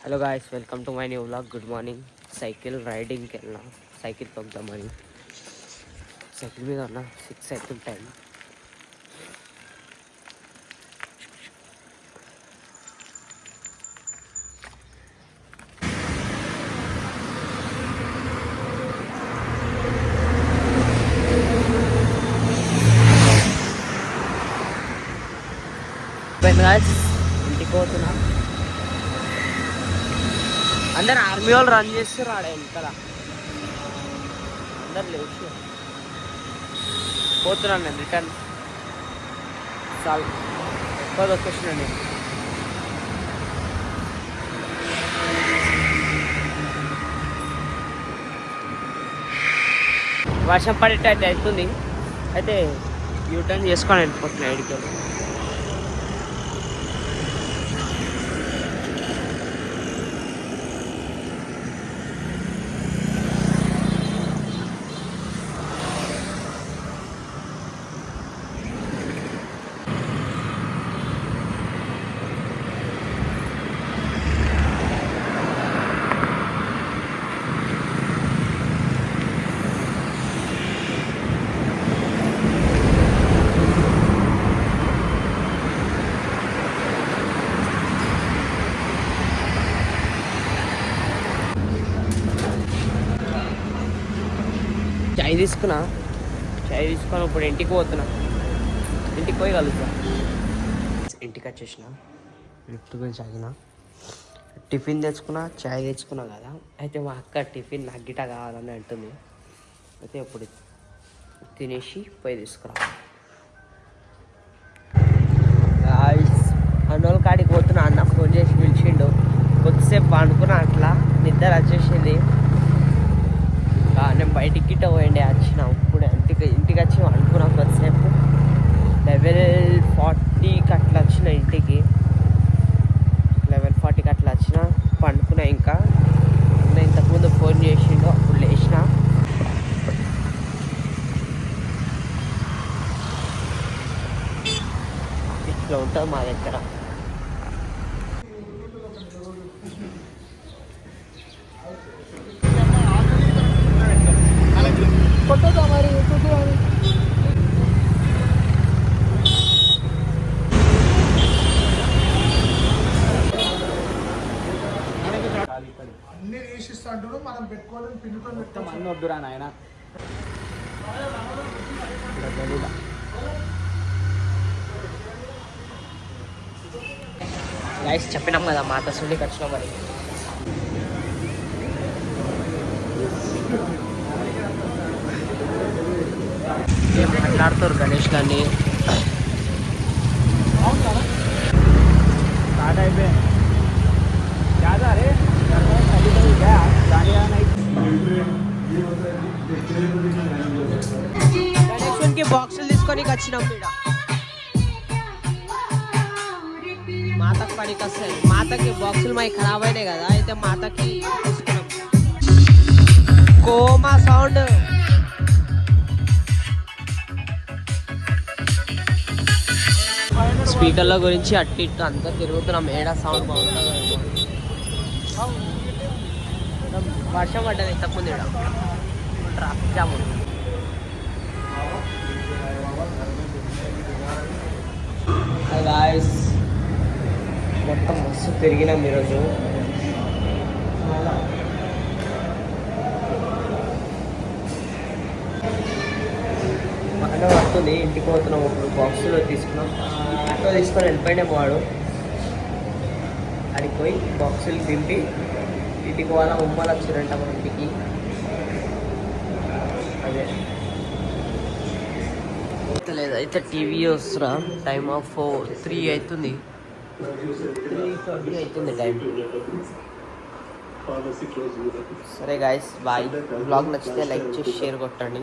Hello guys, welcome to my new vlog. Good morning. Cycle riding करना, cycle పంపుదామని cycle మీద ఉన్న 6 అవుతుంది టైం. ఇంటికి పోతున్నా. అందరు ఆర్మీ వాళ్ళు రన్ చేస్తారు ఆడ వెనకాల. అందరు లేచి పోతున్నాను నేను రిటర్న్. చాలా ఎక్కువ వచ్చేసిన నేను. వర్షం పడేటట్టు అవుతుంది, అయితే యూటర్న్ చేసుకొని వెళ్ళిపోతున్నాను ఇడికి. చాయ్ తీసుకొని ఇప్పుడు ఇంటికి పోతున్నా. ఇంటికి పోయి కలుగుతా. ఇంటికి వచ్చేసిన, లిఫ్ట్ గురించి ఆగిన, టిఫిన్ తెచ్చుకున్నా, చాయ్ తెచ్చుకున్నా కదా. అయితే మా అక్క టిఫిన్ నాకు గిటా కావాలని అంటుంది. అయితే ఇప్పుడు తినేసి పోయి తీసుకురా. అన్నోళ్ళ కాడికి పోతున్నా. అన్న ఫోన్ చేసి పిలిచిండు. కొద్దిసేపు పండుకున్నా, అట్లా నిద్ర వచ్చేసింది. నేను బయటికి గిట్ట పోయిండే వచ్చిన. ఇప్పుడు ఇంటికి వచ్చి అనుకున్నా కొద్దిసేపు. 11:40కి అట్లా వచ్చిన ఇంటికి. 11:40కి అట్లా వచ్చిన, పండుకున్నా. ఇంకా ఇంతకుముందు ఫోన్ చేసిండు, అప్పుడు లేచిన. ఇట్లా ఉంటుంది మా దగ్గర. అన్ని వేసిస్తా అంటాడు, మనం పెట్టుకోవాలని పిండుకొని పెడతాం. అన్నీ వద్దురా నాయన. గైస్ చెప్పినాం కదా, మాత సుడికి వచ్చినాం మరి. ఏం మాట్లాడుతారు గణేష్ గారిని. స్టార్ట్ అయిపోయింది. ज्यादा रे గణేష్కి బాక్సులు తీసుకొని వచ్చినాం. ఇక్కడ మాతకు పనికి వస్తాయి. మాతకి బాక్సులు మాకు ఖరాబ్ అయినాయి కదా, అయితే మాతకి తీసుకున్నాం. Coma sound. స్పీకర్ల గురించి అట్టి ఇట్టు అంతా తిరుగుతున్నాం. ఏడా సౌండ్ బాగుంటుంది. వర్షం పడ్డది ఇంతకుముందు. ఇక్కడ ట్రాఫిక్ జామ్ ఉంది. గాయస్ మొత్తం మస్తు తిరిగినాం ఈరోజు. బాగానే పడుతుంది. ఇంటికి పోతున్నాం. ఇప్పుడు బాక్సులో తీసుకున్నాం. ఆటో తీసుకొని వెళ్ళిపోయినాం. వాడు అడిగి పోయి బాక్సులు దింపి ఇంటికి వాళ్ళ ఉమ్మలు వచ్చారంట మన ఇంటికి. అదే లేదు. అయితే టీవీ వస్తున్నా. టైమ్ ఆఫ్ 3 అవుతుంది. 3:30 అవుతుంది టైం. సరే గాయస్, బాయ్. బ్లాగ్ నచ్చితే లైక్ చేసి షేర్ కొట్టండి.